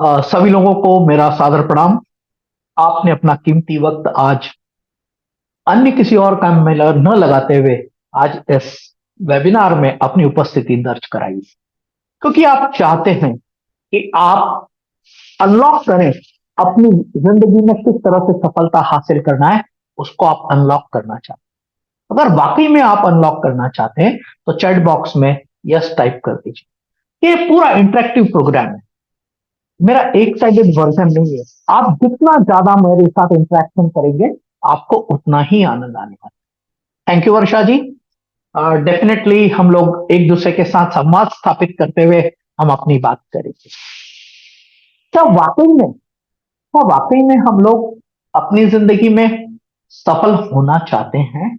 सभी लोगों को मेरा सादर प्रणाम। आपने अपना कीमती वक्त आज अन्य किसी और काम में न लगाते हुए आज इस वेबिनार में अपनी उपस्थिति दर्ज कराई, क्योंकि आप चाहते हैं कि आप अनलॉक करें अपनी जिंदगी में किस तरह से सफलता हासिल करना है, उसको आप अनलॉक करना चाहते हैं। अगर वाकई में आप अनलॉक करना चाहते हैं तो चैट बॉक्स में यस टाइप कर दीजिए। ये पूरा इंटरेक्टिव प्रोग्राम है, मेरा एक साइडेड वर्जन नहीं है। आप जितना ज्यादा मेरे साथ इंटरेक्शन करेंगे आपको उतना ही आनंद आने वाला है। Thank you Varsha ji. Definitely हम लोग एक दूसरे के साथ संवाद स्थापित करते हुए हम अपनी बात करेंगे। क्या वाकई में हम लोग अपनी जिंदगी में सफल होना चाहते हैं?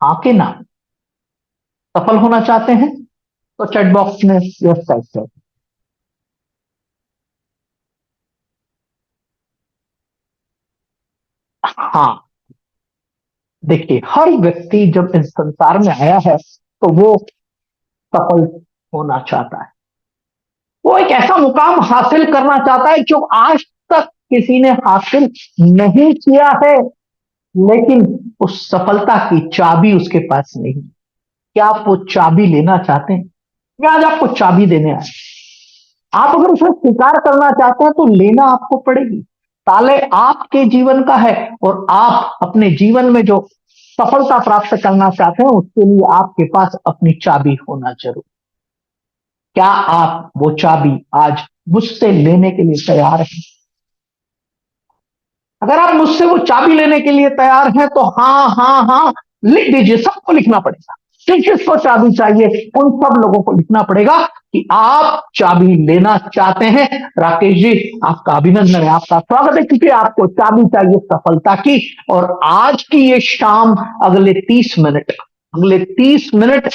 हाँ कि ना? सफल होना चाहते हैं तो चैट बॉक्स में यस टाइप करें। हाँ, देखिए, हर व्यक्ति जब इस संसार में आया है तो वो सफल होना चाहता है। वो एक ऐसा मुकाम हासिल करना चाहता है जो आज तक किसी ने हासिल नहीं किया है, लेकिन उस सफलता की चाबी उसके पास नहीं। क्या आप वो चाबी लेना चाहते हैं? मैं आज आपको चाबी देने आया। आप अगर उसे स्वीकार करना चाहते हैं तो लेना आपको पड़ेगी। ताले आपके जीवन का है, और आप अपने जीवन में जो सफलता प्राप्त करना चाहते हैं उसके लिए आपके पास अपनी चाबी होना जरूरी। क्या आप वो चाबी आज मुझसे लेने के लिए तैयार हैं? अगर आप मुझसे वो चाबी लेने के लिए तैयार हैं तो हाँ हाँ हाँ लिख दीजिए। सबको लिखना पड़ेगा, किस किसको चाबी चाहिए उन सब लोगों को लिखना पड़ेगा कि आप चाबी लेना चाहते हैं। राकेश जी, आपका अभिनंदन है, आपका स्वागत है, क्योंकि आपको चाबी चाहिए सफलता की। और आज की ये शाम, अगले 30 मिनट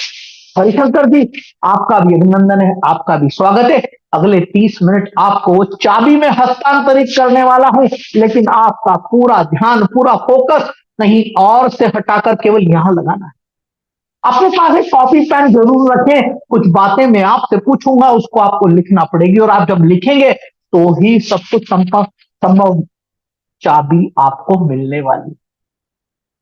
हरिशंकर जी, आपका भी अभिनंदन है, आपका भी स्वागत है। अगले 30 मिनट आपको वो चाबी में हस्तांतरित करने वाला हूं, लेकिन आपका पूरा ध्यान, पूरा फोकस कहीं और से हटाकर केवल यहां लगाना है। अपने पास एक कॉपी पेन जरूर रखें। कुछ बातें मैं आपसे पूछूंगा, उसको आपको लिखना पड़ेगी, और आप जब लिखेंगे तो ही सब कुछ संभव। चाबी आपको मिलने वाली।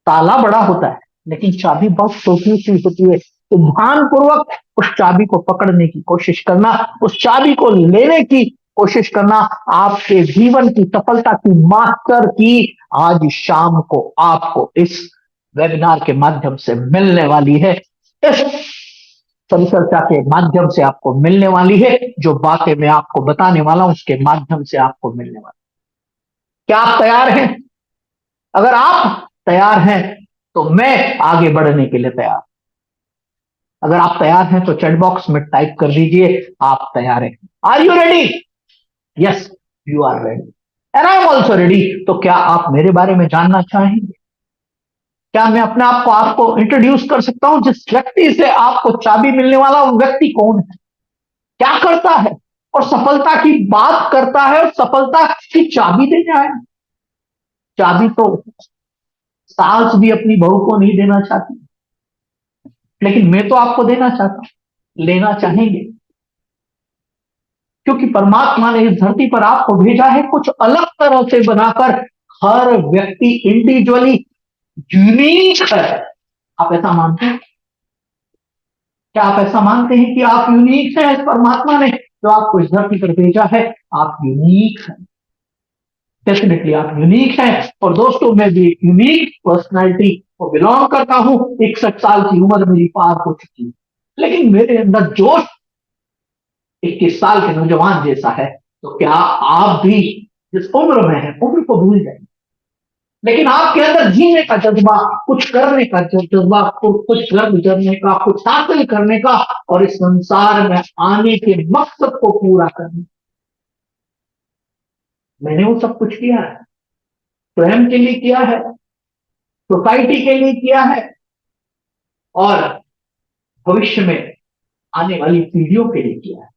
ताला बड़ा होता है लेकिन चाबी बहुत छोटी सी होती है। तो ध्यानपूर्वक उस चाबी को पकड़ने की कोशिश करना, उस चाबी को लेने की कोशिश करना। आपके जीवन की सफलता की मास्टर की आज शाम को आपको इस वेबिनार के माध्यम से मिलने वाली है। इस परिचर्चा के माध्यम से आपको मिलने वाली है। जो बातें मैं आपको बताने वाला हूं उसके माध्यम से आपको मिलने वाली। क्या आप तैयार हैं? अगर आप तैयार हैं तो मैं आगे बढ़ने के लिए तैयार। अगर आप तैयार हैं तो चैट बॉक्स में टाइप कर दीजिए आप तैयार हैं। Are you ready? Yes, you are ready and I am also ready. तो क्या आप मेरे बारे में जानना चाहेंगे? क्या मैं अपने आप को आपको इंट्रोड्यूस कर सकता हूं? जिस व्यक्ति से आपको चाबी मिलने वाला वो व्यक्ति कौन है, क्या करता है, और सफलता की बात करता है, और सफलता की चाबी देने आया। चाबी तो सास भी अपनी बहू को नहीं देना चाहती, लेकिन मैं तो आपको देना चाहता हूं। लेना चाहेंगे? क्योंकि परमात्मा ने इस धरती पर आपको भेजा है कुछ अलग तरह से बनाकर। हर व्यक्ति इंडिविजुअली यूनिक है। आप ऐसा मानते हैं? क्या आप ऐसा मानते हैं कि आप यूनिक हैं? परमात्मा ने जो आपको इस धरती पर भेजा है, आप यूनिक हैं। डेफिनेटली आप यूनिक हैं। और दोस्तों, मैं भी यूनिक पर्सनैलिटी को बिलोंग करता हूं। 61 साल की उम्र मेरी पार हो चुकी है, लेकिन मेरे अंदर जोश 21 साल के नौजवान जैसा है। तो क्या आप भी जिस उम्र में है उम्र को भूल जाएंगे, लेकिन आपके अंदर जीने का जज्बा, कुछ करने का जज्बा, कुछ घर गुजरने का, कुछ हासिल करने का, और इस संसार में आने के मकसद को पूरा करने। मैंने वो सब कुछ किया है, स्वयं के लिए किया है, सोसाइटी के लिए किया है, और भविष्य में आने वाली पीढ़ियों के लिए किया है।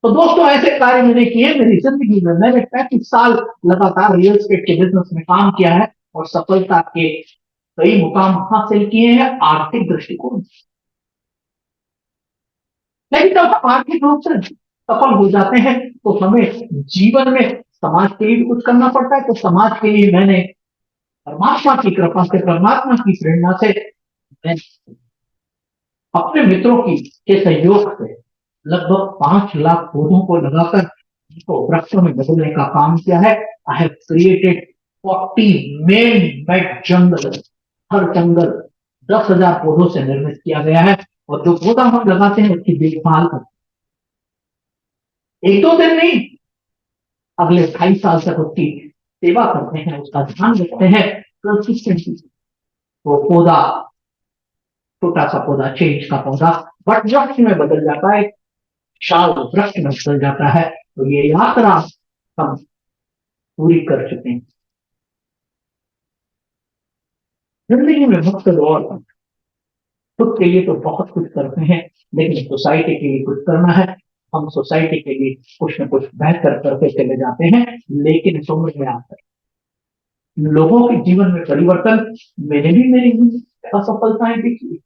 तो दोस्तों, ऐसे कार्य मैंने किए मेरी जिंदगी में। मैंने 35 साल लगातार रियल एस्टेट के बिजनेस में काम किया है, और सफलता के कई मुकाम हासिल किए हैं आर्थिक दृष्टिकोण से। लेकिन जब हम आर्थिक रूप से सफल हो जाते हैं तो हमें जीवन में समाज के लिए भी कुछ करना पड़ता है। तो समाज के लिए मैंने परमात्मा की कृपा से, परमात्मा की प्रेरणा से, मैं अपने मित्रों की के सहयोग से लगभग 5 लाख पौधों को लगाकर उनको वृक्षों में बदलने का काम किया है। आई हैव क्रिएटेड 40 मेड जंगल। हर जंगल 10,000 पौधों से निर्मित किया गया है। और जो पौधा हम लगाते हैं उसकी देखभाल करते हैं, 1-2 दिन नहीं, अगले 2.5 साल तक उसकी सेवा करते हैं, उसका ध्यान रखते हैं कंसिस्टेंटली। वो पौधा, छोटा सा पौधा, चेंज का पौधा वट वृक्ष में बदल जाता है, शाल वृक्ष में बदल जाता है। तो ये यात्रा हम पूरी कर चुके हैं। जिंदगी में वक्त और खुद के लिए तो बहुत कुछ करते हैं, लेकिन सोसाइटी के लिए कुछ करना है। हम सोसाइटी के लिए कुछ न कुछ बेहतर करते चले जाते हैं, लेकिन इस उम्र में आकर लोगों के जीवन में परिवर्तन, मैंने भी मेरी असफलताएं देखी,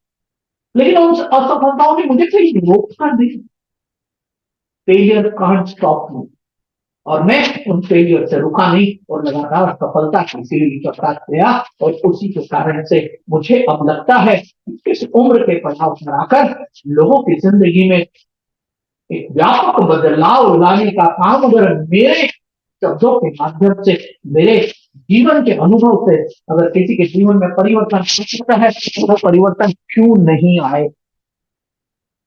लेकिन उन असफलताओं ने मुझे कहीं रोका नहीं। फेलियर कांट स्टॉप मी, और मैं उन फेलियर से रुका नहीं और लगातार सफलता की सीढ़ी चढ़ता गया। और उसी के कारण से मुझे अब लगता है कि इस उम्र के पड़ाव पर आकर लोगों की जिंदगी में एक व्यापक बदलाव लाने का काम अगर मेरे शब्दों के माध्यम से, मेरे जीवन के अनुभव से अगर किसी के जीवन में परिवर्तन हो सकता है तो वो परिवर्तन क्यों नहीं आए।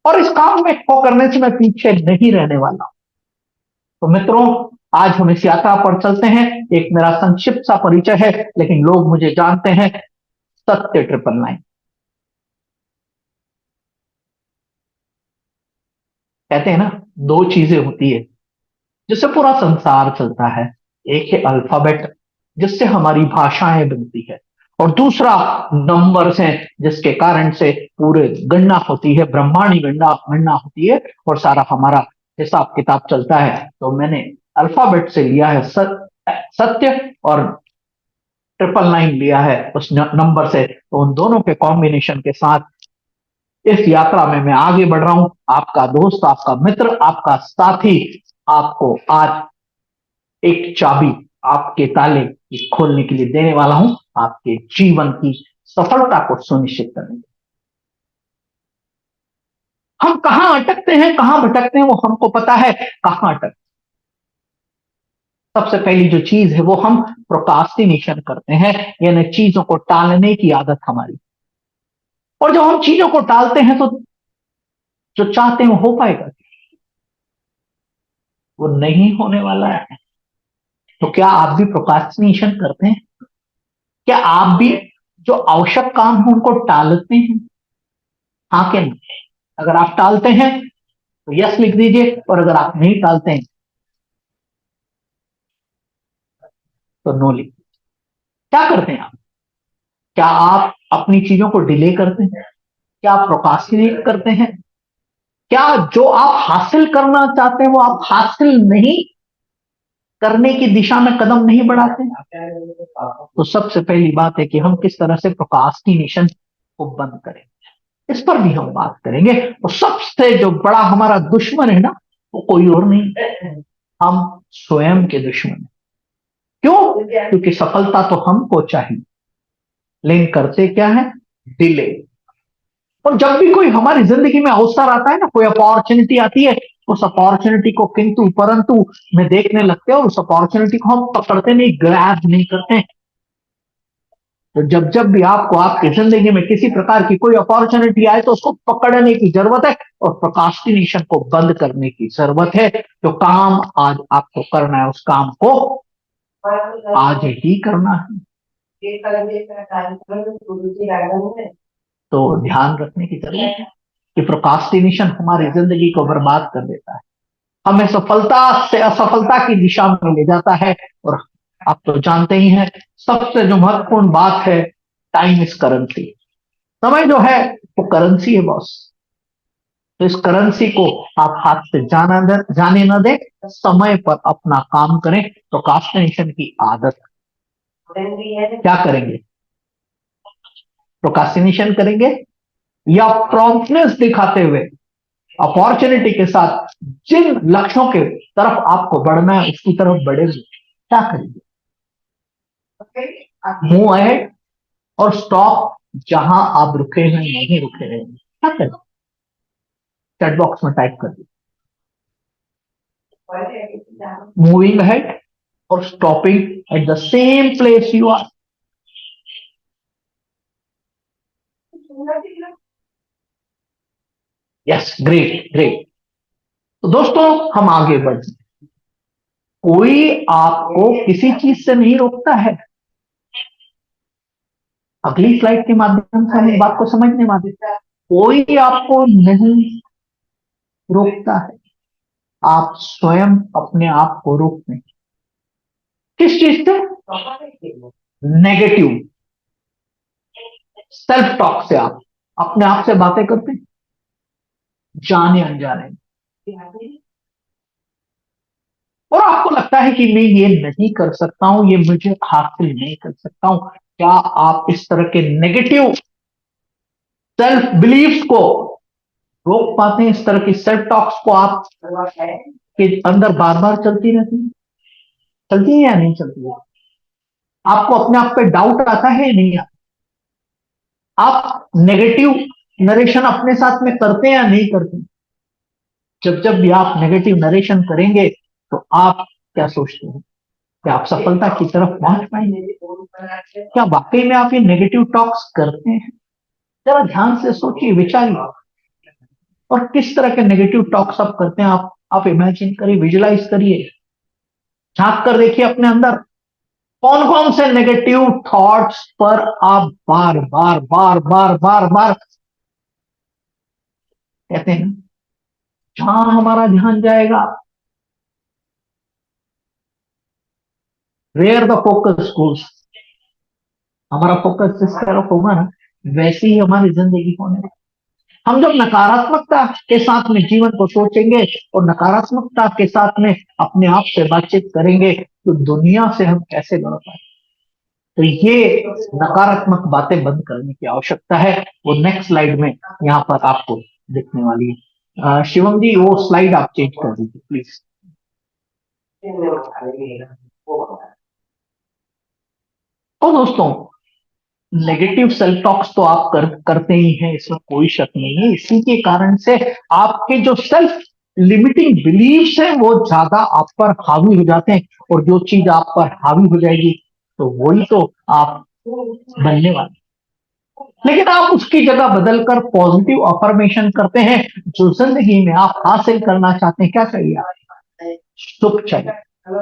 और इस काम में को करने से मैं पीछे नहीं रहने वाला। तो मित्रों, आज हम इस यात्रा पर चलते हैं। एक मेरा संक्षिप्त सा परिचय है, लेकिन लोग मुझे जानते हैं, सत्य 999। कहते हैं ना, 2 चीजें होती है जिससे पूरा संसार चलता है। एक है अल्फाबेट, जिससे हमारी भाषाएं बनती है, और दूसरा नंबर्स हैं, जिसके कारण से पूरे गणना होती है, ब्रह्मांडी गणना गणना होती है, और सारा हमारा हिसाब किताब चलता है। तो मैंने अल्फाबेट से लिया है सत्य, और 999 लिया है उस नंबर से। तो उन दोनों के कॉम्बिनेशन के साथ इस यात्रा में मैं आगे बढ़ रहा हूं। आपका दोस्त, आपका मित्र, आपका साथी आपको आज एक चाबी आपके ताले की खोलने के लिए देने वाला हूं, आपके जीवन की सफलता को सुनिश्चित करने के लिए। हम कहां अटकते हैं, कहां भटकते हैं, वो हमको पता है। कहां अटक सबसे पहली जो चीज है वो हम प्रोकास्टिनेशन करते हैं, यानी चीजों को टालने की आदत हमारी। और जब हम चीजों को टालते हैं तो जो चाहते हैं वो हो पाएगा? वो नहीं होने वाला है। तो क्या आप भी प्रोकास्टिनेशन करते हैं? क्या आप भी जो आवश्यक काम है उनको टालते हैं? हाँ क्या नहीं? अगर आप टालते हैं तो यस लिख दीजिए, और अगर आप नहीं टालते हैं तो नो लिख। क्या करते हैं आप? क्या आप अपनी चीजों को डिले करते हैं? क्या आप प्रोकास्टिनेट करते हैं? क्या जो आप हासिल करना चाहते हैं वो आप हासिल नहीं करने की दिशा में कदम नहीं बढ़ाते? तो सबसे पहली बात है कि हम किस तरह से प्रोकास्टिनेशन को बंद करें, इस पर भी हम बात करेंगे। और सबसे जो बड़ा हमारा दुश्मन है ना, वो कोई और नहीं, हम स्वयं के दुश्मन हैं। क्यों? क्योंकि सफलता तो हमको चाहिए, लेकिन करते क्या है? डिले। और जब भी कोई हमारी जिंदगी में अवसर आता है ना, कोई अपॉर्चुनिटी आती है, उस अपॉर्चुनिटी को किंतु परंतु में देखने लगते हैं, और उस अपॉर्चुनिटी को हम पकड़ते नहीं, ग्रैब नहीं करते। तो जब जब भी आपको आपकी जिंदगी में किसी प्रकार की कोई अपॉर्चुनिटी आए तो उसको पकड़ने की जरूरत है, और प्रोकास्टिनेशन को बंद करने की जरूरत है। जो काम आज आपको करना है उस काम को आज ही करना है। तो ध्यान रखने की जरूरत है कि प्रोकास्टिनेशन हमारी जिंदगी को बर्बाद कर देता है, हमें सफलता से असफलता की दिशा में ले जाता है। और आप तो जानते ही हैं, सबसे जो महत्वपूर्ण बात है, टाइम इज करेंसी। समय जो है वो करेंसी है बॉस। तो इस करेंसी को आप हाथ से जाने न दें, समय पर अपना काम करें। प्रोकास्टिनेशन की आदत क्या करेंगे? प्रोकास्टिनेशन करेंगे या प्रॉम्प्टनेस दिखाते हुए अपॉर्चुनिटी के साथ जिन लक्ष्यों के तरफ आपको बढ़ना है उसकी तरफ बढ़ेंगे। क्या करेंगे? मूव अहेड और स्टॉप जहां आप रुके हैं नहीं रुके रहेंगे। क्या करें? चैट बॉक्स में टाइप कर दीजिए मूविंग अहेड और stopping at the same place you are. Yes, great great. तो दोस्तों हम आगे बढ़ते हैं। कोई आपको किसी चीज से नहीं रोकता है। अगली स्लाइड के माध्यम से हम इस बात को समझने वाले हैं। कोई आपको नहीं रोकता है, आप स्वयं अपने आप को रोकते हैं। किस चीज से? नेगेटिव सेल्फ टॉक से। आप अपने आप से बातें करते हैं जाने अनजाने में। और आपको लगता है कि मैं ये नहीं कर सकता हूं, ये मुझे हासिल नहीं कर सकता हूं। क्या आप इस तरह के नेगेटिव सेल्फ बिलीव्स को रोक पाते हैं? इस तरह की सेल्फ टॉक्स को आप के अंदर बार बार चलती रहती है, चलती है या नहीं चलती है? आपको अपने आप पे डाउट आता है या नहीं आता? आप नेगेटिव नरेशन अपने साथ में करते हैं या नहीं करते? जब जब भी आप नेगेटिव नरेशन करेंगे तो आप क्या सोचते हैं? क्या आप सफलता की तरफ पहुंच पाएंगे? क्या वाकई में आप ये नेगेटिव टॉक्स करते हैं? जरा ध्यान से सोचिए, विचारिए। और किस तरह के नेगेटिव टॉक्स आप करते हैं? आप इमेजिन करिए, विजुलाइज करिए, झांक कर देखिए अपने अंदर। कौन कौन से नेगेटिव थॉट्स पर आप बार बार बार बार बार बार कहते हैं? जहां हमारा ध्यान जाएगा, वेयर द फोकस गोस, हमारा फोकस जिस तरफ होगा ना वैसे ही हमारी जिंदगी होने वाली। हम जब नकारात्मकता के साथ में जीवन को सोचेंगे और नकारात्मकता के साथ में अपने आप से बातचीत करेंगे तो दुनिया से हम कैसे लड़ पाए? तो ये नकारात्मक बातें बंद करने की आवश्यकता है। वो नेक्स्ट स्लाइड में यहाँ पर आपको दिखने वाली है। शिवम जी वो स्लाइड आप चेंज कर दीजिए प्लीज। तो दोस्तों नेगेटिव सेल्फ टॉक्स तो आप करते ही हैं, इसमें कोई शक नहीं है। इसी के कारण से आपके जो सेल्फ लिमिटिंग बिलीव्स हैं वो ज्यादा आप पर हावी हो जाते हैं। और जो चीज आप पर हावी हो जाएगी तो वही तो आप बनने वाले। लेकिन आप उसकी जगह बदलकर पॉजिटिव अफर्मेशन करते हैं। जो जिंदगी में आप हासिल करना चाहते हैं, क्या चाहिए? आपको सुख चाहिए,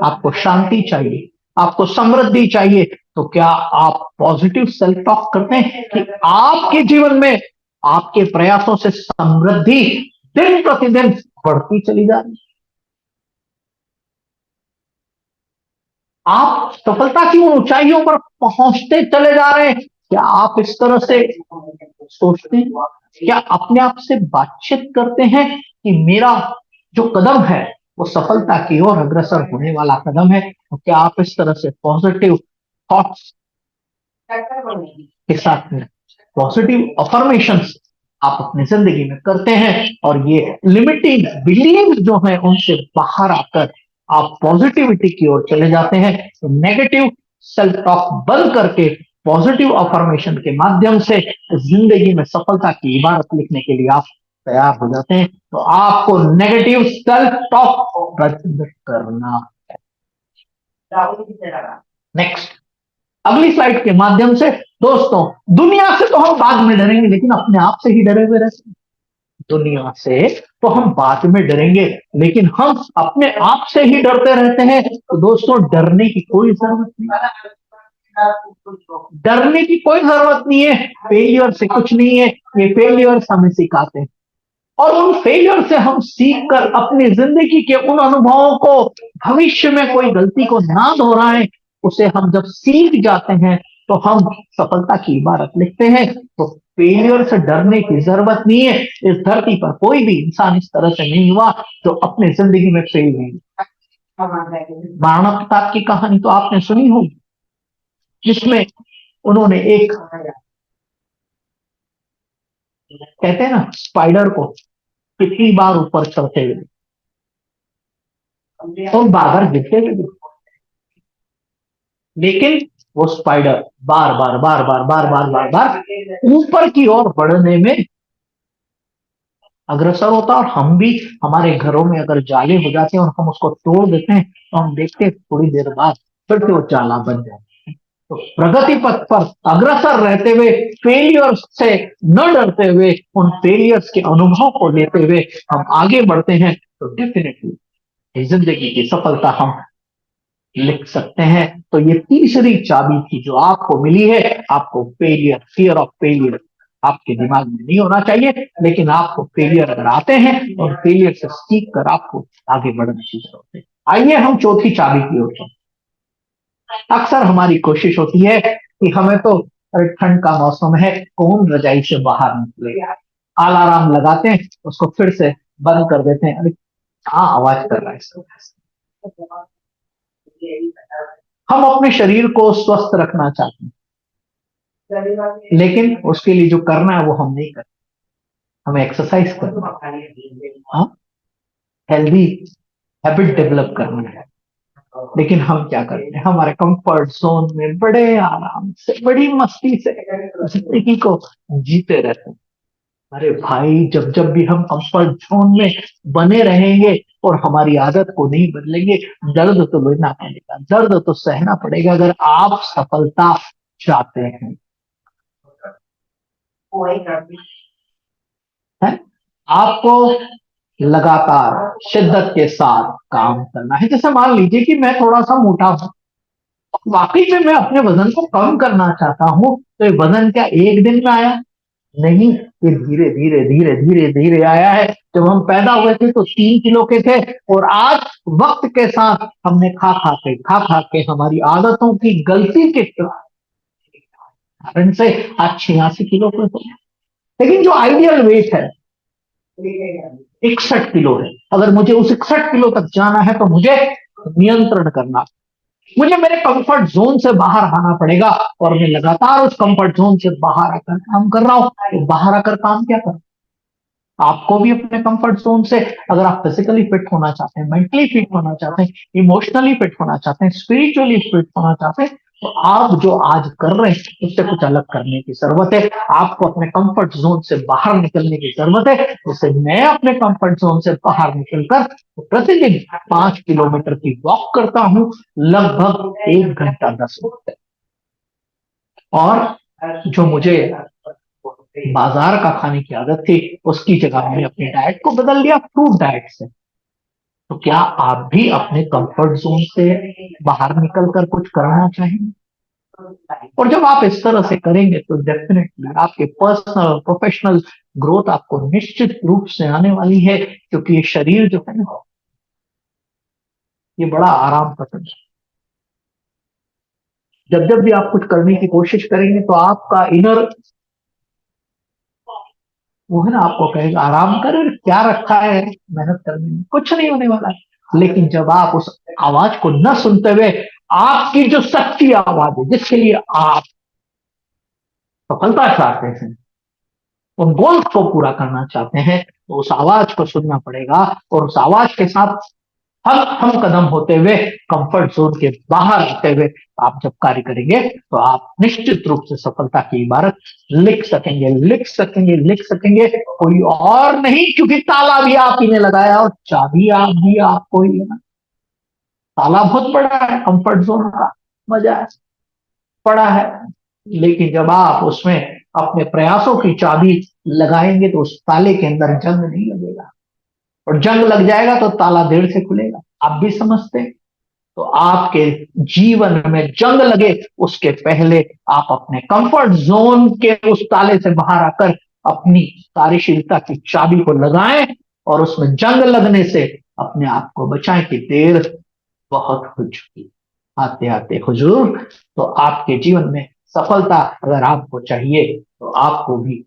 आपको शांति चाहिए, आपको समृद्धि चाहिए। तो क्या आप पॉजिटिव सेल्फ टॉक करते हैं कि आपके जीवन में आपके प्रयासों से समृद्धि दिन प्रतिदिन बढ़ती चली जा रही है? आप सफलता की ऊंचाइयों पर पहुंचते चले जा रहे हैं? क्या आप इस तरह से सोचते हैं? क्या अपने आप से बातचीत करते हैं कि मेरा जो कदम है वो सफलता की ओर अग्रसर होने वाला कदम है? तो क्या आप इस तरह से पॉजिटिव थॉट्स के साथ में पॉजिटिव अफर्मेशंस आप अपनी जिंदगी में करते हैं और ये लिमिटिंग बिलीव जो है उनसे बाहर आकर आप पॉजिटिविटी की ओर चले जाते हैं? तो नेगेटिव सेल्फ टॉक बंद करके पॉजिटिव अफर्मेशन के माध्यम से जिंदगी में सफलता की इबारत लिखने के लिए आप तैयार हो जाते हैं। तो आपको नेगेटिव सेल्फ टॉक बंद करना है। नेक्स्ट, अगली स्लाइड के माध्यम से दोस्तों, दुनिया से तो हम बाद में डरेंगे लेकिन अपने आप से ही डरे हुए रहते हैं। दुनिया से तो हम बाद में डरेंगे लेकिन हम अपने आप से ही डरते रहते हैं। तो दोस्तों डरने की कोई जरूरत नहीं, डरने की कोई जरूरत नहीं है। फेलियर से कुछ नहीं है, ये फेलियर हमें सिखाते हैं। और उन फेलियर से हम सीख कर अपनी जिंदगी के उन अनुभवों को भविष्य में कोई गलती को ना दोहराएं, उसे हम जब सीख जाते हैं तो हम सफलता की इबारत लिखते हैं। तो फेलियर से डरने की जरूरत नहीं है। इस धरती पर कोई भी इंसान इस तरह से नहीं हुआ जो अपनी जिंदगी में फेल हुई। मानवता की कहानी तो आपने सुनी होगी जिसमें उन्होंने एक, कहते हैं ना, स्पाइडर को कितनी बार ऊपर चढ़ते हुए, तो बार बार गिरते हुए भी। लेकिन वो स्पाइडर बार बार बार बार बार बार बार बार ऊपर की ओर बढ़ने में अग्रसर होता है। और हम भी, हमारे घरों में अगर जाले हो जाते हैं और हम उसको तोड़ देते हैं, तो हम देखते हैं थोड़ी देर बाद फिर से वो जाला बन जाए। तो प्रगति पथ पर अग्रसर रहते हुए, फेलियर से न डरते हुए, उन फेलियर्स के अनुभव को लेते हुए हम आगे बढ़ते हैं, तो डेफिनेटली जिंदगी की सफलता हम लिख सकते हैं। तो ये तीसरी चाबी थी जो आपको मिली है। आपको फेलियर, फियर ऑफ फेलियर आपके दिमाग में नहीं होना चाहिए, लेकिन आपको फेलियर अगर आते हैं और फेलियर से सीख कर आपको आगे बढ़ने की जरूरत है। आइए हम चौथी चाबी की ओर चलते हैं। अक्सर हमारी कोशिश होती है कि हमें तो, अरे ठंड का मौसम है, कौन रजाई से बाहर निकलेगा, अलार्म लगाते हैं, उसको फिर से बंद कर देते हैं, अरे क्या आवाज कर रहा है इसको। हम अपने शरीर को स्वस्थ रखना चाहते हैं, लेकिन उसके लिए जो करना है वो हम नहीं करते। हमें एक्सरसाइज करना है, हाँ, हेल्दी हैबिट डेवलप करना है, लेकिन हम क्या करते हैं, हमारे कंफर्ट जोन में बड़े आराम से, बड़ी मस्ती से जिंदगी को जीते रहते हैं। अरे भाई, जब जब भी हम कंफर्ट जोन में बने रहेंगे और हमारी आदत को नहीं बदलेंगे, दर्द तो लेना पड़ेगा, दर्द तो सहना पड़ेगा, अगर आप सफलता चाहते हैं। है? आपको लगातार शिद्दत के साथ काम करना है। जैसे मान लीजिए कि मैं थोड़ा सा मोटा हूं, वाकई में मैं अपने वजन को कम करना चाहता हूं, तो ये वजन क्या एक दिन में आया? नहीं, ये धीरे धीरे धीरे धीरे धीरे आया है। जब हम पैदा हुए थे तो 3 किलो के थे, और आज वक्त के साथ हमने खा खा के हमारी आदतों की गलती के कारण से आज 86 किलो पे हो। लेकिन जो आइडियल वेट है 61 किलो है। अगर मुझे उस 61 किलो तक जाना है तो मुझे नियंत्रण करना, मुझे मेरे कंफर्ट जोन से बाहर आना पड़ेगा। और मैं लगातार उस कंफर्ट जोन से बाहर आकर काम कर रहा हूं। तो बाहर आकर काम क्या कर, आपको भी अपने कंफर्ट जोन से, अगर आप फिजिकली फिट होना चाहते हैं, मेंटली फिट होना चाहते हैं, इमोशनली फिट होना चाहते हैं, स्पिरिचुअली फिट होना चाहते हैं, तो आप जो आज कर रहे हैं उससे कुछ अलग करने की जरूरत है। आपको अपने कंफर्ट जोन से बाहर निकलने की जरूरत है। जैसे मैं अपने कंफर्ट जोन से बाहर निकलकर प्रतिदिन 5 किलोमीटर की वॉक करता हूं, लगभग 1 घंटा 10 मिनट। और जो मुझे बाजार का खाने की आदत थी, उसकी जगह मैंने अपनी डाइट को बदल दिया फ्रूट डाइट से। तो क्या आप भी अपने कंफर्ट जोन से बाहर निकल कर कुछ करना चाहेंगे? और जब आप इस तरह से करेंगे तो डेफिनेटली आपके पर्सनल और प्रोफेशनल ग्रोथ आपको निश्चित रूप से आने वाली है, क्योंकि ये शरीर जो है ना, ये बड़ा आराम पसंद है। जब जब भी आप कुछ करने की कोशिश करेंगे तो आपका इनर, वो है ना, आपको कहेगा आराम कर, क्या रखा है मेहनत करने में, कुछ नहीं होने वाला है। लेकिन जब आप उस आवाज को न सुनते हुए, आपकी जो सच्ची आवाज है जिसके लिए आप सफलता चाहते हैं, उन गोल्स को पूरा करना चाहते हैं, तो उस आवाज को सुनना पड़ेगा। और उस आवाज के साथ हम कदम होते हुए, कंफर्ट जोन के बाहर आते हुए आप जब कार्य करेंगे, तो आप निश्चित रूप से सफलता की इबारत लिख सकेंगे, लिख सकेंगे, लिख सकेंगे। कोई और नहीं, क्योंकि ताला भी आप ही ने लगाया और चाबी आप भी आपको ही है ना। ताला बहुत बड़ा है, कंफर्ट जोन का मजा है, बड़ा है, लेकिन जब आप उसमें अपने प्रयासों की चाबी लगाएंगे तो उस ताले के अंदर जंग नहीं लगेगा। और जंग लग जाएगा तो ताला देर से खुलेगा, आप भी समझते हैं। तो आपके जीवन में जंग लगे उसके पहले आप अपने कंफर्ट जोन के उस ताले से बाहर आकर अपनी कार्यशीलता की चाबी को लगाएं, और उसमें जंग लगने से अपने आप को बचाएं कि देर बहुत हो चुकी, आते आते हुजूर। तो आपके जीवन में सफलता अगर आपको चाहिए, तो आपको भी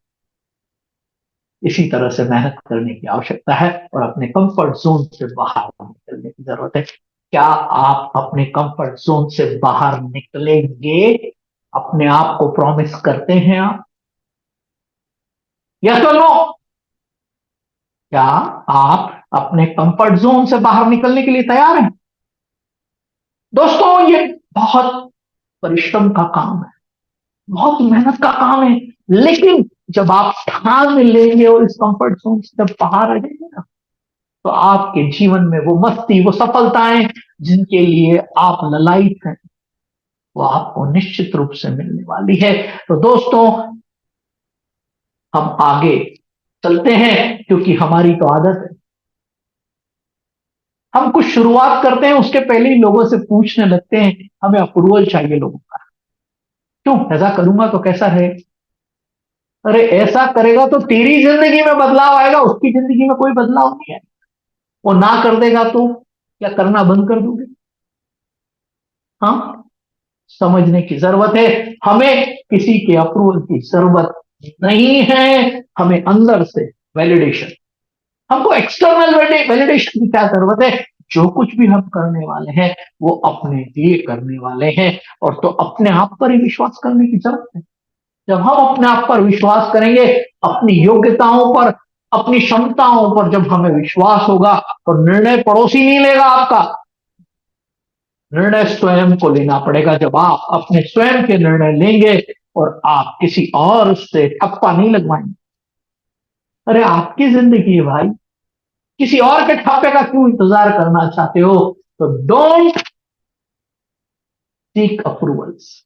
इसी तरह से मेहनत करने की आवश्यकता है और अपने कंफर्ट जोन से बाहर निकलने की जरूरत है। क्या आप अपने कंफर्ट जोन से बाहर निकलेंगे? अपने आप को प्रॉमिस करते हैं आप? यस और नो? क्या आप अपने कंफर्ट जोन से बाहर निकलने के लिए तैयार हैं? दोस्तों, ये बहुत परिश्रम का काम है, बहुत मेहनत का काम है, लेकिन जब आप ठान लेंगे और इस कंफर्ट जोन से जब बाहर आ जाएंगे ना, तो आपके जीवन में वो मस्ती, वो सफलताएं जिनके लिए आप ललायित हैं, वो आपको निश्चित रूप से मिलने वाली है। तो दोस्तों, हम आगे चलते हैं, क्योंकि हमारी तो आदत है, हम कुछ शुरुआत करते हैं उसके पहले ही लोगों से पूछने लगते हैं, हमें अप्रूवल चाहिए लोगों का। क्यों ऐसा करूंगा तो कैसा रहे? अरे ऐसा करेगा तो तेरी जिंदगी में बदलाव आएगा, उसकी जिंदगी में कोई बदलाव नहीं है। वो ना कर देगा तो क्या करना बंद कर दोगे? हाँ, समझने की जरूरत है। हमें किसी के अप्रूवल की जरूरत नहीं है, हमें अंदर से वैलिडेशन, हमको एक्सटर्नल वैलिडेशन की क्या जरूरत है? जो कुछ भी हम करने वाले हैं वो अपने लिए करने वाले हैं, और तो अपने आप पर ही विश्वास करने की जरूरत है। जब हम अपने आप पर विश्वास करेंगे, अपनी योग्यताओं पर, अपनी क्षमताओं पर जब हमें विश्वास होगा, तो निर्णय पड़ोसी नहीं लेगा आपका, निर्णय स्वयं को लेना पड़ेगा। जब आप अपने स्वयं के निर्णय लेंगे और आप किसी और से ठप्पा नहीं लगवाएंगे। अरे आपकी जिंदगी है भाई, किसी और के ठप्पे का क्यों इंतजार करना चाहते हो? तो डोंट सीक अप्रूवल्स,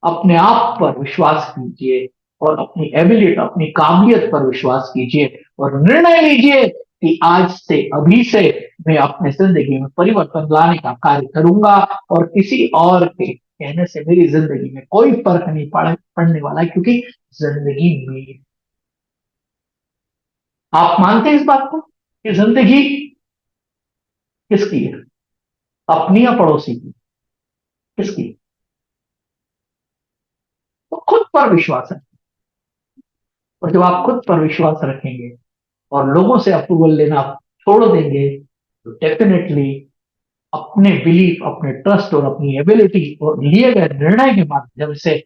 अपने आप पर विश्वास कीजिए और अपनी एबिलिटी, अपनी काबिलियत पर विश्वास कीजिए और निर्णय लीजिए कि आज से, अभी से मैं अपने जिंदगी में परिवर्तन लाने का कार्य करूंगा, और किसी और के कहने से मेरी जिंदगी में कोई फर्क नहीं पड़ने वाला है, क्योंकि जिंदगी मेरी। आप मानते हैं इस बात को कि जिंदगी किसकी है? अपनी या पड़ोसी की? किसकी? तो खुद पर विश्वास है। और जब आप खुद पर विश्वास रखेंगे और लोगों से अप्रूवल लेना छोड़ देंगे, तो डेफिनेटली अपने बिलीफ, अपने ट्रस्ट और अपनी एबिलिटी और लिए गए निर्णय के माध्यम से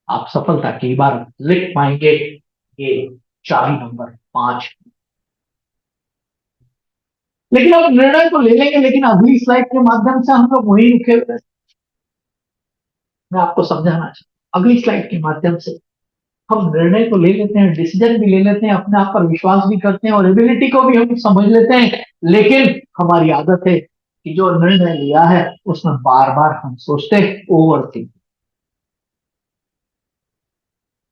आप सफलता की इबारत लिख पाएंगे। ये चाबी नंबर 5। लेकिन अब निर्णय तो ले लेंगे, लेकिन अगली स्लाइड के माध्यम से हम लोग वही रुके हुए हैं। मैं आपको समझाना चाहता हूं, अगली स्लाइड के माध्यम से हम निर्णय तो ले लेते हैं, डिसीजन भी ले लेते हैं, अपने आप पर विश्वास भी करते हैं और एबिलिटी को भी हम समझ लेते हैं, लेकिन हमारी आदत है कि जो निर्णय लिया है उसमें बार बार हम सोचते हैं, ओवर थिंक।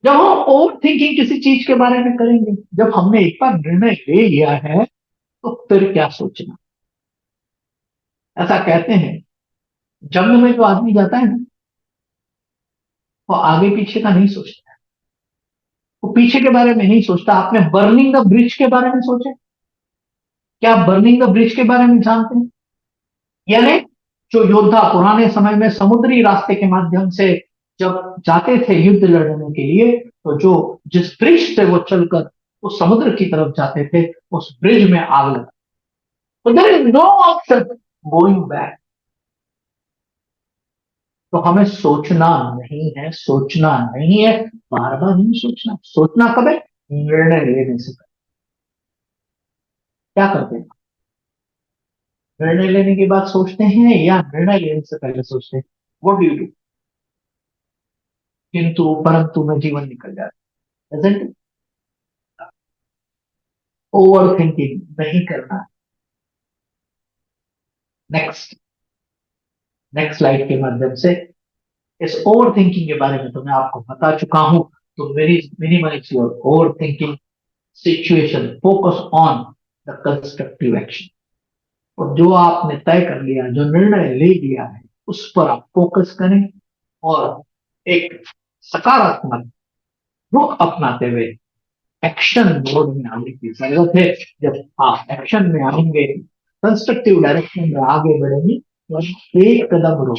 जब हम ओवर थिंकिंग किसी चीज के बारे में करेंगे, जब हमने एक बार निर्णय ले लिया है, तो फिर क्या सोचना? ऐसा कहते हैं, जंग में जो आदमी जाता है ना, वो आगे पीछे का नहीं सोचता, वो पीछे के बारे में नहीं सोचता। आपने बर्निंग द ब्रिज के बारे में सोचा? क्या आप बर्निंग द ब्रिज के बारे में जानते हैं? यानी जो योद्धा पुराने समय में समुद्री रास्ते के माध्यम से जब जाते थे युद्ध लड़ने के लिए, तो जो जिस ब्रिज से वो चलकर उस समुद्र की तरफ जाते थे, उस ब्रिज में आग लगा, तो there is no option going back. तो हमें सोचना नहीं है, सोचना नहीं है, बार बार नहीं सोचना। सोचना कब है? निर्णय लेने से पहले। क्या करते हैं? निर्णय लेने के बाद सोचते हैं या निर्णय लेने से पहले सोचते हैं? What do you do? किंतु परंतु में जीवन निकल जाता है। ओवर थिंकिंग नहीं करना। नेक्स्ट, नेक्स्ट स्लाइड के माध्यम से इस ओवर थिंकिंग के बारे में तो मैं आपको बता चुका हूं। तो मेरी minimise your overthinking situation, focus on the constructive action. और जो आपने तय कर लिया, जो निर्णय ले लिया है, उस पर आप फोकस करें और एक सकारात्मक रुख अपनाते हुए एक्शन मोड में आने की जरूरत है। जब आप एक्शन में आएंगे, कंस्ट्रक्टिव डायरेक्शन में आगे बढ़ेंगे, तो एक कदम रोक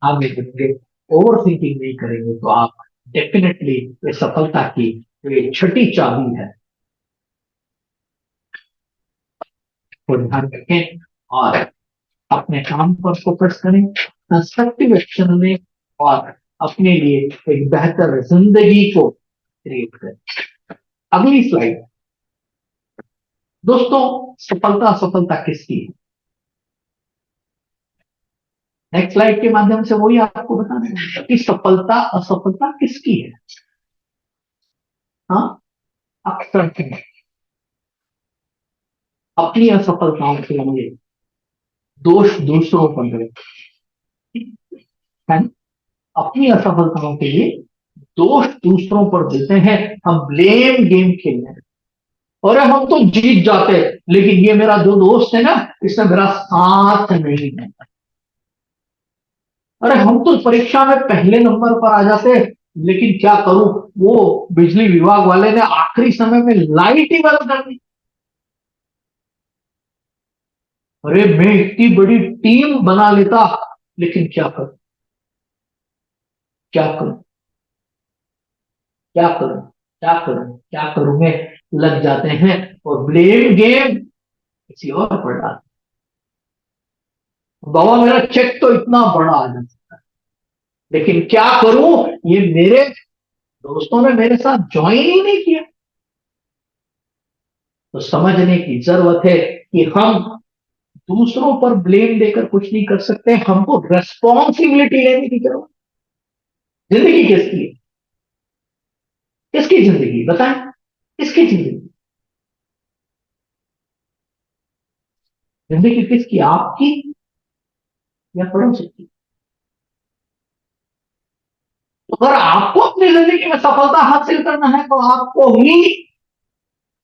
आगे बढ़ेंगे, ओवर थिंकिंग नहीं करेंगे, तो आप डेफिनेटली ये सफलता की जो ये छठी चाबी है, वो ध्यान रखें और अपने काम पर फोकस करें, कंस्ट्रक्टिव एक्शन में, और अपने लिए एक बेहतर जिंदगी को क्रिएट करें। अगली स्लाइड। दोस्तों, सफलता असफलता किसकी है? नेक्स्ट स्लाइड के माध्यम से वही आपको बताना है कि सफलता असफलता किसकी है। हाँ, अक्सर अपनी असफलताओं के लिए दोष दूसरों पर देते हैं। अपनी असफलताओं के लिए दोष दूसरों पर देते हैं। हम ब्लेम गेम खेलते हैं। और हम तो जीत जाते हैं, लेकिन ये मेरा जो दोस्त है ना, इसने मेरा साथ नहीं दिया। अरे हम तो परीक्षा में पहले नंबर पर आ जाते, लेकिन क्या करूं, वो बिजली विभाग वाले ने आखिरी समय में लाइट ही बंद कर दी। अरे मैं इतनी बड़ी टीम बना लेता, लेकिन क्या करूं, क्या करूं, क्या करूं, क्या करूं, क्या करूं में लग जाते हैं और ब्लेम गेम किसी और पर डाल। बाबा मेरा चेक तो इतना बड़ा आ जाता, लेकिन क्या करूं, ये मेरे दोस्तों ने मेरे साथ ज्वाइन ही नहीं किया। तो समझने की जरूरत है कि हम दूसरों पर ब्लेम देकर कुछ नहीं कर सकते। हमको रेस्पॉन्सिबिलिटी लेने की जरूरत। जिंदगी किसकी है? किसकी जिंदगी बताएं? किसकी जिंदगी? जिंदगी किसकी, आपकी या पड़ोसी की? तो अगर आपको अपनी जिंदगी में सफलता हासिल करना है, तो आपको ही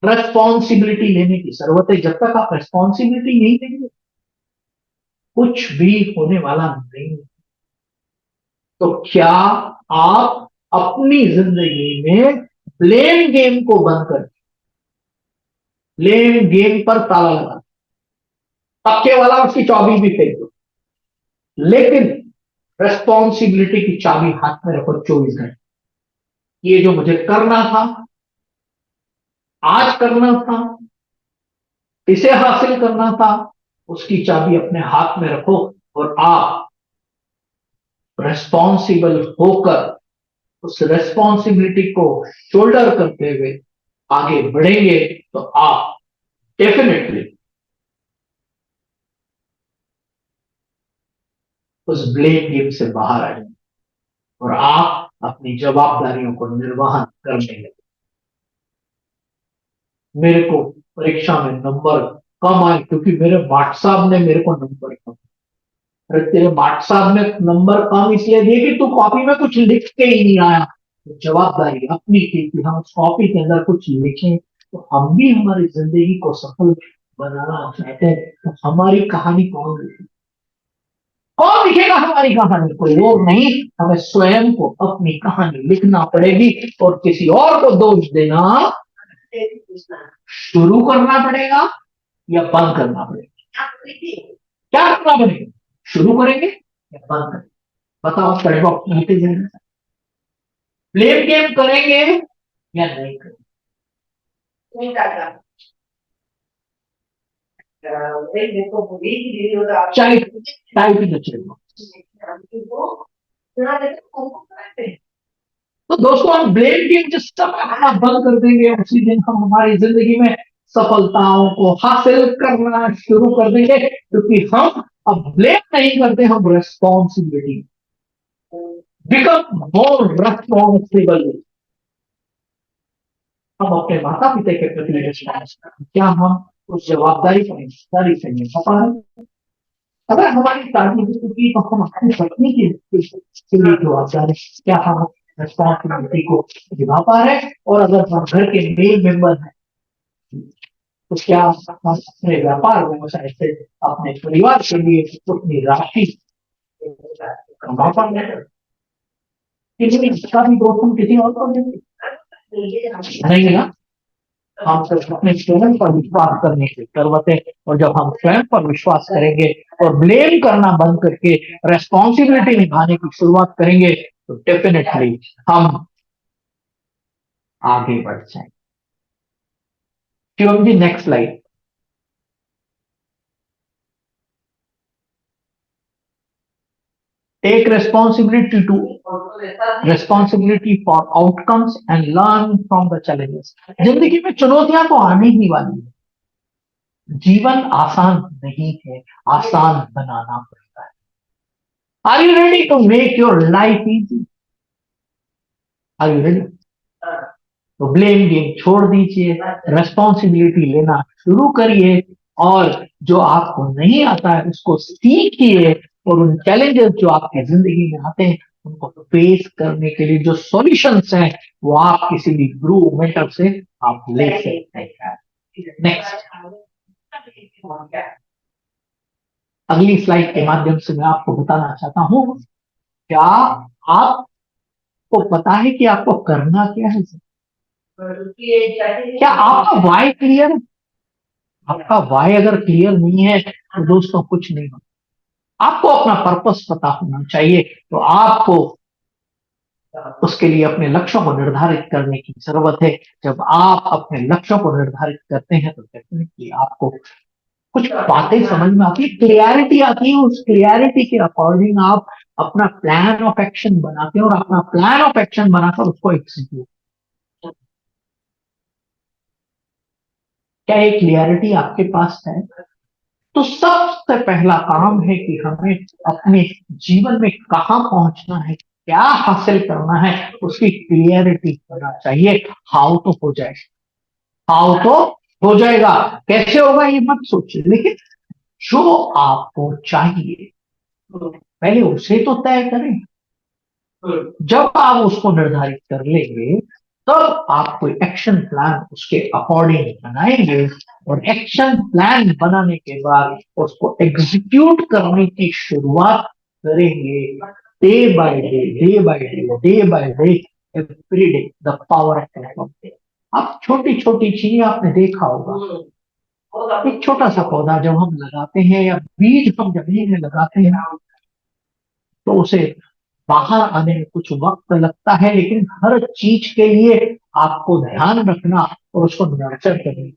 रेस्पॉन्सिबिलिटी लेने की जरूरत है। जब तक आप रेस्पॉन्सिबिलिटी नहीं लेंगे, कुछ भी होने वाला नहीं। तो क्या आप अपनी जिंदगी में ब्लेम गेम को बंद कर, ब्लेम गेम पर ताला लगा, पक्के वाला उसकी चाबी भी फेंक दो, लेकिन रेस्पॉन्सिबिलिटी की चाबी हाथ में रखो 24 घंटे। ये जो मुझे करना था, आज करना था, इसे हासिल करना था, उसकी चाबी अपने हाथ में रखो और आप रेस्पॉन्सिबल होकर उस रेस्पॉन्सिबिलिटी को शोल्डर करते हुए आगे बढ़ेंगे, तो आप डेफिनेटली उस ब्लेम गेम से बाहर आएंगे और आप अपनी जवाबदारियों को निर्वहन करने लगे। मेरे को परीक्षा में नंबर कम आए क्योंकि मेरे माट साहब ने मेरे को नंबर कम। अरे तेरे माट साहब ने नंबर कम इसलिए दिए कि तू कॉपी में कुछ लिख के ही नहीं आया। तो जवाबदारी अपनी थी कि हम उस कॉपी के अंदर कुछ लिखें। तो हम भी हमारी जिंदगी को सफल बनाना चाहते हैं, तो हमारी कहानी कौन लिखेगा? कौन लिखेगा हमारी कहानी? कोई और नहीं, हमें स्वयं को अपनी कहानी लिखना पड़ेगी और किसी और को दोष देना शुरू करना पड़ेगा या बंद करना पड़ेगा? क्या करना पड़ेगा? शुरू करेंगे या बंद करेंगे? बताओ, स्टडी बॉक्स में लिखे जाएंगे। ब्लेम गेम करेंगे या नहीं करेंगे? चाहे टाइप ही चलेगा। तो दोस्तों, हम ब्लेम गेम जिस समय आना बंद कर देंगे, उसी दिन हम हमारी जिंदगी में सफलताओं को हासिल करना शुरू कर देंगे, क्योंकि हम अब ब्लेम नहीं करते, हम रेस्पॉन्सिबिलिटी बिकम मोर रेस्पॉन्सिबल। हम अपने माता पिता के प्रति रिस्पॉन्सिबल, क्या हम उस जवाबदारी को ईमानदारी से निभा पा रहे हैं? अगर हमारी शादी स्थिति, तो हम अपनी पत्नी की लिए जवाबदारी, क्या हम रिस्पॉन्सिबिलिटी को निभा पा रहे हैं? और अगर हम घर के मेल मेंबर हैं, तो क्या हम अपने व्यापार व्यवसाय से अपने परिवार के लिए उतनी राशि कमा पा रहे हैं? इसका भी दोष हम किसी और को नहीं ना। हम सिर्फ अपने स्वयं पर विश्वास करने की जरूरत है। और जब हम स्वयं पर विश्वास करेंगे और ब्लेम करना बंद करके रेस्पॉन्सिबिलिटी निभाने की शुरुआत करेंगे, तो डेफिनेटली हम आगे बढ़ जाएंगे। Shivam ji, next slide. Take responsibility for outcomes and learn from the challenges. जिंदगी में चुनौतियां तो आनी ही वाली है, जीवन आसान नहीं है, आसान बनाना पड़ता है। Are you ready to make your life easy? Are you ready? तो ब्लेम गेम छोड़ दीजिए, रेस्पॉन्सिबिलिटी लेना शुरू करिए, और जो आपको नहीं आता है उसको सीखिए, और उन चैलेंजेस जो आपकी जिंदगी में आते हैं उनको फेस करने के लिए जो सॉल्यूशंस हैं वो आप किसी भी गुरु मेंटर से आप ले सकते हैं। नेक्स्ट, अगली स्लाइड के माध्यम से मैं आपको बताना चाहता हूं, क्या आपको पता है कि आपको करना क्या है? क्या आपका वाई क्लियर है? आपका वाई अगर क्लियर नहीं है तो दोस्तों कुछ नहीं होगा। आपको अपना पर्पस पता होना चाहिए, तो आपको उसके लिए अपने लक्ष्यों को निर्धारित करने की जरूरत है। जब आप अपने लक्ष्यों को निर्धारित करते हैं तो डेफिनेटली आपको कुछ बातें समझ में आती है, क्लियरिटी आती है। उस क्लियरिटी के अकॉर्डिंग आप अपना प्लान ऑफ एक्शन बनाते हैं, और अपना प्लान ऑफ एक्शन बनाकर उसको एग्जीक्यूट। क्या ये क्लियरिटी आपके पास है? तो सबसे पहला काम है कि हमें अपने जीवन में कहां पहुंचना है, क्या हासिल करना है, उसकी क्लियरिटी होना चाहिए। हाउ तो हो जाएगा, हाउ तो हो जाएगा, कैसे होगा ये मत सोचिए, लेकिन जो आपको चाहिए पहले उसे तो तय करें। जब आप उसको निर्धारित कर लेंगे तब आप कोई एक्शन प्लान उसके अकॉर्डिंग बनाएंगे, और एक्शन प्लान बनाने के बाद उसको एग्जीक्यूट करने की शुरुआत करेंगे। Day by day, day by day, day by day, every day, the power of. आप छोटी छोटी चीजें आपने देखा होगा, एक छोटा सा पौधा जब हम लगाते हैं या बीज हम जमीन में लगाते हैं तो उसे बाहर आने में कुछ वक्त लगता है, लेकिन हर चीज के लिए आपको ध्यान रखना और उसको नर्चर करना।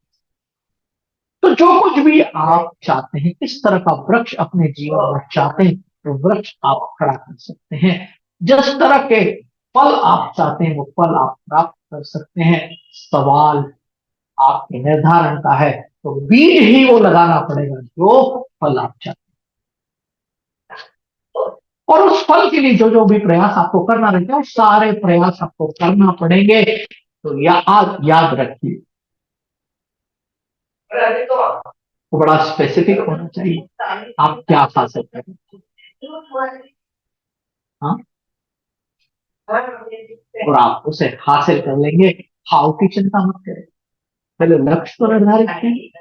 तो जो कुछ भी आप चाहते हैं, किस तरह का वृक्ष अपने जीवन में चाहते हैं, तो वृक्ष आप खड़ा कर सकते हैं। जिस तरह के फल आप चाहते हैं वो फल आप प्राप्त कर सकते हैं। सवाल आपके निर्धारण का है, तो बीज ही वो लगाना पड़ेगा जो फल आप चाहते हैं। और उस फल के लिए जो जो भी प्रयास आपको करना रहता है, सारे प्रयास आपको करना पड़ेंगे। तो याद रखिए, वो बड़ा स्पेसिफिक होना चाहिए, आप क्या खा सकते हैं, हाँ, और आप उसे हासिल कर लेंगे। हाउ की चिंता मत करें, पहले लक्ष्य को निर्धारित कीजिए।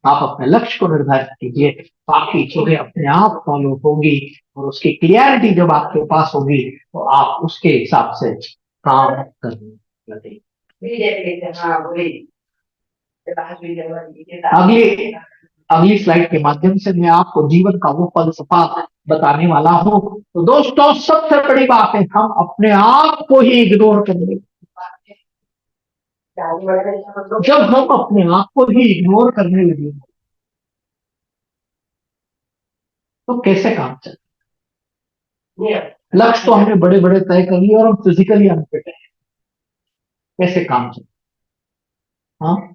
आप अपने लक्ष्य को निर्धारित कीजिए, बाकी चीजें अपने आप फॉलो होगी, और उसकी क्लियरिटी जब आपके पास होगी तो आप उसके हिसाब से काम करने लगेंगे। अगली अगली स्लाइड के माध्यम से मैं आपको जीवन का वो फलसफा बताने वाला हूं। तो दोस्तों, सबसे बड़ी बात है, हम अपने आप को ही इग्नोर करेंगे। जब हम अपने आप को ही इग्नोर करने लगे तो कैसे काम चले? लक्ष्य तो हमने बड़े बड़े तय कर लिए और हम फिजिकली अनफिट है, कैसे काम चले? हाँ,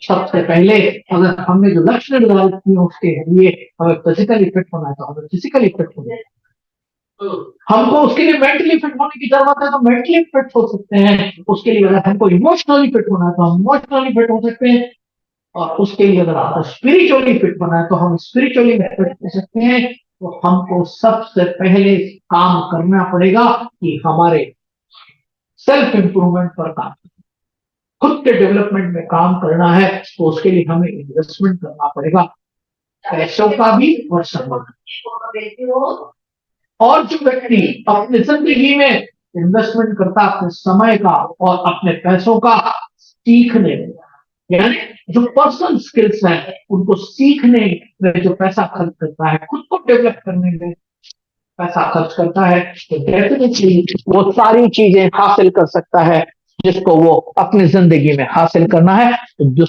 सबसे पहले अगर हमने जो लक्ष्य निर्धारित किए उसके लिए हमें फिजिकली फिट होना है तो हमें फिजिकली फिट होना है। हमको उसके लिए मेंटली फिट होने की जरूरत है तो मेंटली फिट हो सकते हैं। उसके लिए अगर हमको इमोशनली फिट होना है तो हम इमोशनली फिट हो सकते हैं, और उसके लिए अगर हमको स्पिरिचुअली फिट होना है तो हम स्पिरिचुअली फिट हो सकते हैं। तो हमको सबसे पहले काम करना पड़ेगा कि हमारे सेल्फ इंप्रूवमेंट पर काम, खुद के डेवलपमेंट में काम करना है। तो उसके लिए हमें इन्वेस्टमेंट करना पड़ेगा, पैसों का भी और समय का। और जो व्यक्ति अपनी जिंदगी में इन्वेस्टमेंट करता है अपने समय का और अपने पैसों का सीखने में, यानी जो पर्सनल स्किल्स हैं उनको सीखने में जो पैसा खर्च करता है, खुद को डेवलप करने में पैसा खर्च करता है, तो डेफिनेटली वो सारी चीजें हासिल कर सकता है जिसको वो अपनी जिंदगी में हासिल करना है। तो जो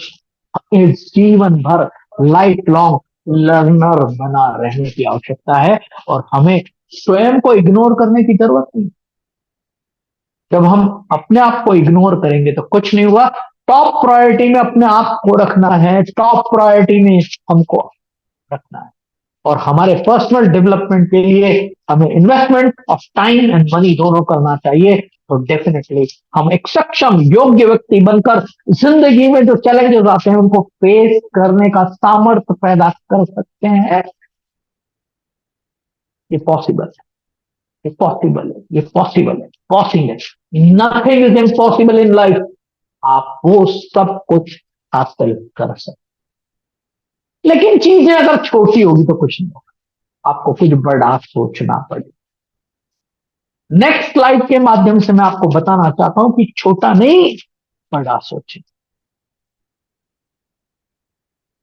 अपने जीवन भर लाइफ लॉन्ग लर्नर बना रहने की आवश्यकता है और हमें स्वयं को इग्नोर करने की जरूरत नहीं। जब हम अपने आप को इग्नोर करेंगे तो कुछ नहीं हुआ। टॉप प्रायोरिटी में अपने आप को रखना है, टॉप प्रायोरिटी में हमको रखना है। और हमारे पर्सनल डेवलपमेंट के लिए हमें investment of time and money दोनों करना चाहिए। तो डेफिनेटली हम एक सक्षम योग्य व्यक्ति बनकर जिंदगी में जो चैलेंजेस आते हैं उनको फेस करने का सामर्थ्य पैदा कर सकते हैं। ये पॉसिबल है, ये पॉसिबल है, ये पॉसिबल है, पॉसिबल है। Nothing is impossible in life. आप वो सब कुछ हासिल कर सकते। लेकिन चीजें अगर छोटी होगी तो कुछ नहीं होगा, आपको कुछ बड़ा सोचना पड़ेगा। नेक्स्ट स्लाइड के माध्यम से मैं आपको बताना चाहता हूं कि छोटा नहीं, बड़ा सोचें।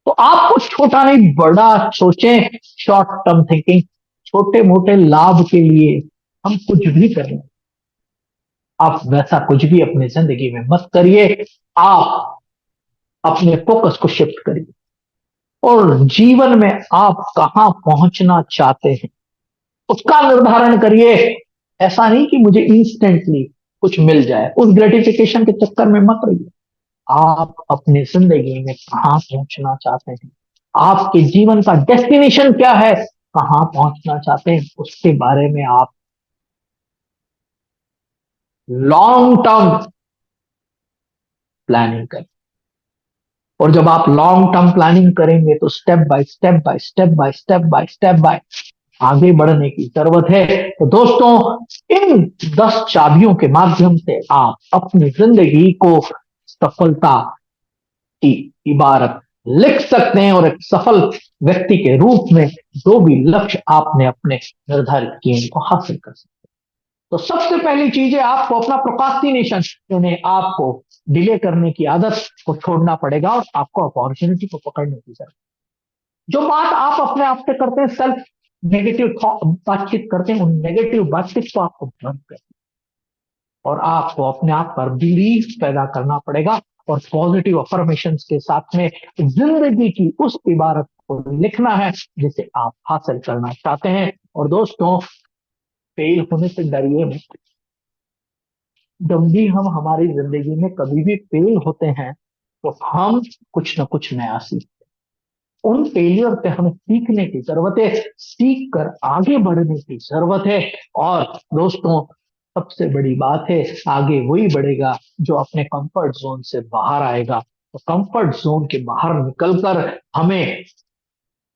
तो आप कुछ छोटा नहीं बड़ा सोचें। शॉर्ट टर्म थिंकिंग, छोटे मोटे लाभ के लिए हम कुछ भी कर लें। आप वैसा कुछ भी अपनी जिंदगी में मत करिए। आप अपने फोकस को शिफ्ट करिए और जीवन में आप कहां पहुंचना चाहते हैं उसका निर्धारण करिए। ऐसा नहीं कि मुझे इंस्टेंटली कुछ मिल जाए, उस ग्रेटिफिकेशन के चक्कर में मत रहिए। आप अपनी जिंदगी में कहां पहुंचना चाहते हैं, आपके जीवन का डेस्टिनेशन क्या है, कहां पहुंचना चाहते हैं, उसके बारे में आप लॉन्ग टर्म प्लानिंग करें। और जब आप लॉन्ग टर्म प्लानिंग करेंगे तो step by step by step by step by step by आगे बढ़ने की जरूरत है। तो दोस्तों, इन 10 चाबियों के माध्यम से आप अपनी जिंदगी को सफलता की इबारत लिख सकते हैं और एक सफल व्यक्ति के रूप में जो भी लक्ष्य आपने अपने निर्धारित किए उनको हासिल कर सकते हैं। तो सबसे पहली चीज है आपको अपना प्रोक्रास्टिनेशन यानी आपको डिले करने की आदत को छोड़ना पड़ेगा और आपको अपॉर्चुनिटी को पकड़ने की जरूरत। जो बात आप अपने आप से करते हैं, सेल्फ नेगेटिव बातचीत करते हैं, उन नेगेटिव बातचीत को आपको बंद कर और आपको अपने आप पर बिलीव पैदा करना पड़ेगा और पॉजिटिव अफर्मेशन के साथ में जिंदगी की उस इबारत को लिखना है जिसे आप हासिल करना चाहते हैं। और दोस्तों, फेल होने से डरिए मत। जब भी हम हमारी जिंदगी में कभी भी फेल होते हैं तो हम कुछ ना कुछ नया सीखते हैं। उन फेलियर से हमें सीखने की जरूरत है, सीख कर आगे बढ़ने की जरूरत है। और दोस्तों, सबसे बड़ी बात है, आगे वही बढ़ेगा जो अपने कंफर्ट जोन से बाहर आएगा। तो कंफर्ट जोन के बाहर निकलकर हमें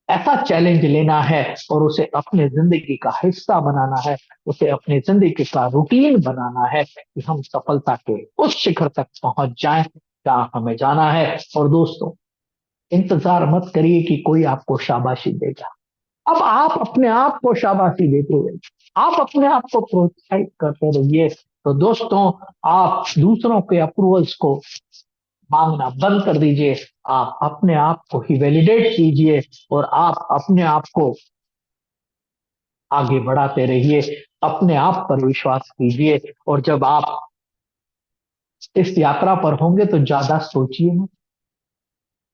ऐसा चैलेंज लेना है और उसे अपने जिंदगी का हिस्सा बनाना है, उसे अपने जिंदगी का रूटीन बनाना है कि हम सफलता के उस शिखर तक पहुंच जाएं जहां हमें जाना है। और दोस्तों, इंतजार मत करिए कि कोई आपको शाबाशी देगा। अब आप अपने आप को शाबाशी देते हुए आप अपने आप को प्रोत्साहित करते रहिए। तो दोस्तों, आप दूसरों के अप्रूवल्स को मांगना बंद कर दीजिए। आप अपने आप को ही वैलिडेट कीजिए और आप अपने आप को आगे बढ़ाते रहिए। अपने आप पर विश्वास कीजिए और जब आप इस यात्रा पर होंगे तो ज्यादा सोचिए मत।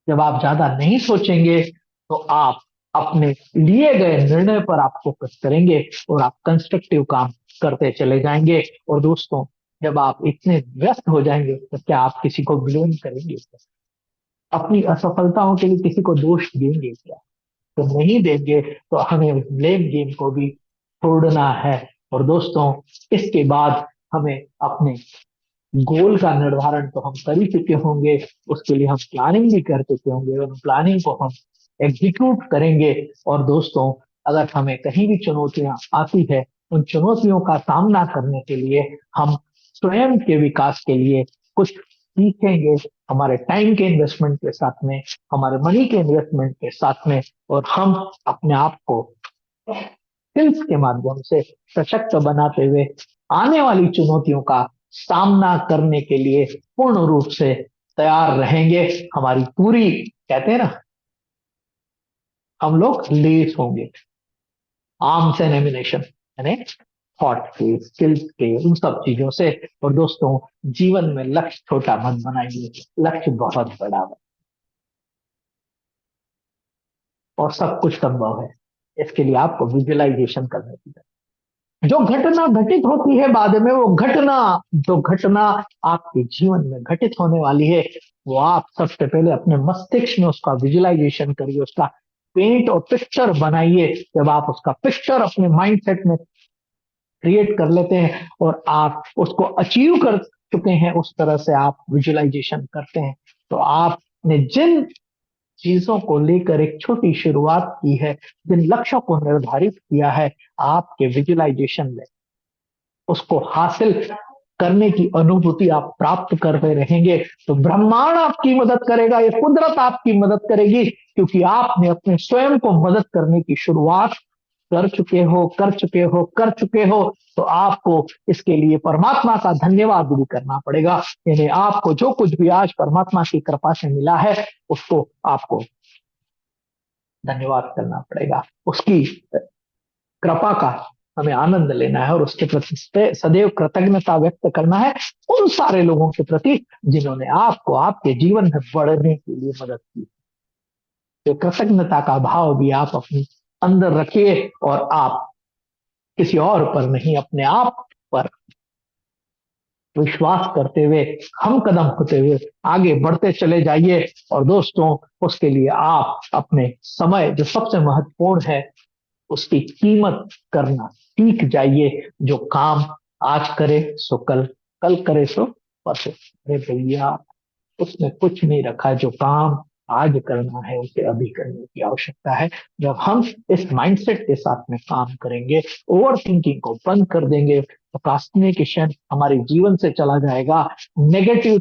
जब आप ज्यादा नहीं सोचेंगे तो आप अपने लिए गए निर्णय पर आप फोकस करेंगे और आप कंस्ट्रक्टिव काम करते चले जाएंगे। और दोस्तों, जब आप इतने व्यस्त हो जाएंगे तो क्या आप किसी को ब्लेम करेंगे? अपनी असफलताओं के लिए किसी को दोष देंगे क्या? तो नहीं देंगे। तो हमें ब्लेम गेम को भी छोड़ना है। और दोस्तों, इसके बाद हमें अपने गोल का निर्धारण तो हम कर ही चुके होंगे, उसके लिए हम प्लानिंग भी कर चुके होंगे और प्लानिंग को हम एग्जीक्यूट करेंगे। और दोस्तों, अगर हमें कहीं भी चुनौतियां आती है, उन चुनौतियों का सामना करने के लिए हम स्वयं के विकास के लिए कुछ सीखेंगे, हमारे टाइम के इन्वेस्टमेंट के साथ में, हमारे मनी के इन्वेस्टमेंट के साथ में। और हम अपने आप को स्किल्स के माध्यम से सशक्त बनाते हुए आने वाली चुनौतियों का सामना करने के लिए पूर्ण रूप से तैयार रहेंगे। हमारी पूरी, कहते हैं ना, हम लोग लेस होंगे आर्म्स एंड एमिनेशन यानी थॉट के, स्किल्स के, उन सब चीजों से। और दोस्तों, जीवन में लक्ष्य छोटा मत बनाइए, लक्ष्य बहुत बड़ा और सब कुछ संभव है। इसके लिए आपको विजुअलाइजेशन करने की जरूरत है। जो घटना घटित होती है बाद में, वो घटना, जो घटना आपके जीवन में घटित होने वाली है, वो आप सबसे पहले अपने मस्तिष्क में उसका विजुअलाइजेशन करिए, उसका पेंट और पिक्चर बनाइए। जब आप उसका पिक्चर अपने माइंडसेट में क्रिएट कर लेते हैं और आप उसको अचीव कर चुके हैं, उस तरह से आप विजुअलाइजेशन करते हैं, तो आपने जिन चीजों को लेकर एक छोटी शुरुआत की है, जिन लक्ष्यों को निर्धारित किया है, आपके विजुअलाइजेशन में उसको हासिल करने की अनुभूति आप प्राप्त करते रहेंगे, तो ब्रह्मांड आपकी मदद करेगा, ये कुदरत आपकी मदद करेगी, क्योंकि आपने अपने स्वयं को मदद करने की शुरुआत कर चुके हो। तो आपको इसके लिए परमात्मा का धन्यवाद भी करना पड़ेगा। यानी आपको जो कुछ भी आज परमात्मा की कृपा से मिला है, उसको आपको धन्यवाद करना पड़ेगा, उसकी कृपा का हमें आनंद लेना है और उसके प्रति सदैव कृतज्ञता व्यक्त करना है उन सारे लोगों के प्रति जिन्होंने आपको आपके जीवन में बढ़ने के लिए मदद की। तो कृतज्ञता का भाव भी आप अपने अंदर रखिए और आप किसी और पर नहीं, अपने आप पर विश्वास करते हुए, हम कदम होते हुए आगे बढ़ते चले जाइए। और दोस्तों, उसके लिए आप अपने समय, जो सबसे महत्वपूर्ण है, उसकी कीमत करना सीख जाइए। जो काम आज करे सो कल, कल करे सो परसों। अरे भैया, उसमें कुछ नहीं रखा। जो काम आज करना है उसे अभी करने की आवश्यकता है। जब हम इस माइंडसेट के साथ में काम करेंगे, ओवर थिंकिंग को बंद कर देंगे, प्रोक्रास्टिनेशन हमारे जीवन से चला जाएगा, negative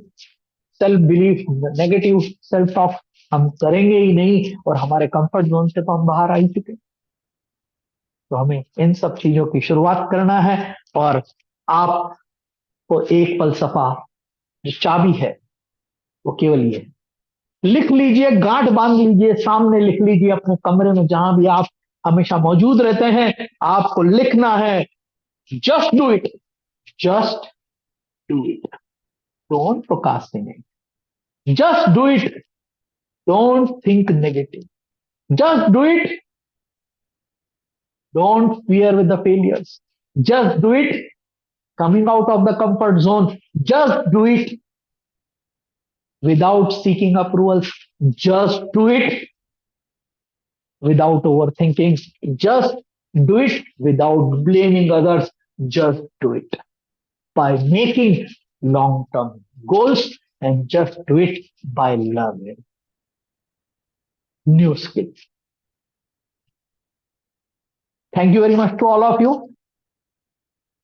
self belief, negative self talk हम करेंगे ही नहीं, और हमारे कंफर्ट जोन से तो हम बाहर आ ही चुके। तो हमें इन सब चीजों की शुरुआत करना है। और आपको एक फलसफा, जो चाबी है, वो केवल ये, लिख लीजिए, गांठ बांध लीजिए, सामने लिख लीजिए, अपने कमरे में जहां भी आप हमेशा मौजूद रहते हैं, आपको लिखना है, just do it, just do it, don't procrastinate, just do it, don't think negative, just do it, don't fear with the failures, just do it, coming out of the comfort zone, just do it without seeking approvals, just do it without overthinking, just do it without blaming others, just do it by making long term goals, and just do it by learning new skills. Thank you very much to all of you.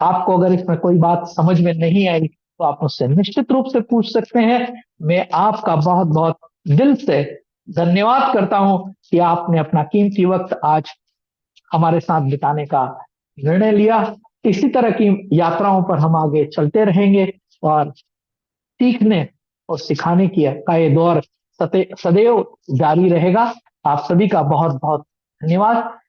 आपको अगर इसमें कोई बात समझ में नहीं आई तो आप मुझसे निश्चित रूप से पूछ सकते हैं। मैं आपका बहुत बहुत दिल से धन्यवाद करता हूं कि आपने अपना कीमती वक्त आज हमारे साथ बिताने का निर्णय लिया। इसी तरह की यात्राओं पर हम आगे चलते रहेंगे और सीखने और सिखाने की का ये दौर सदैव जारी रहेगा। आप सभी का बहुत बहुत धन्यवाद।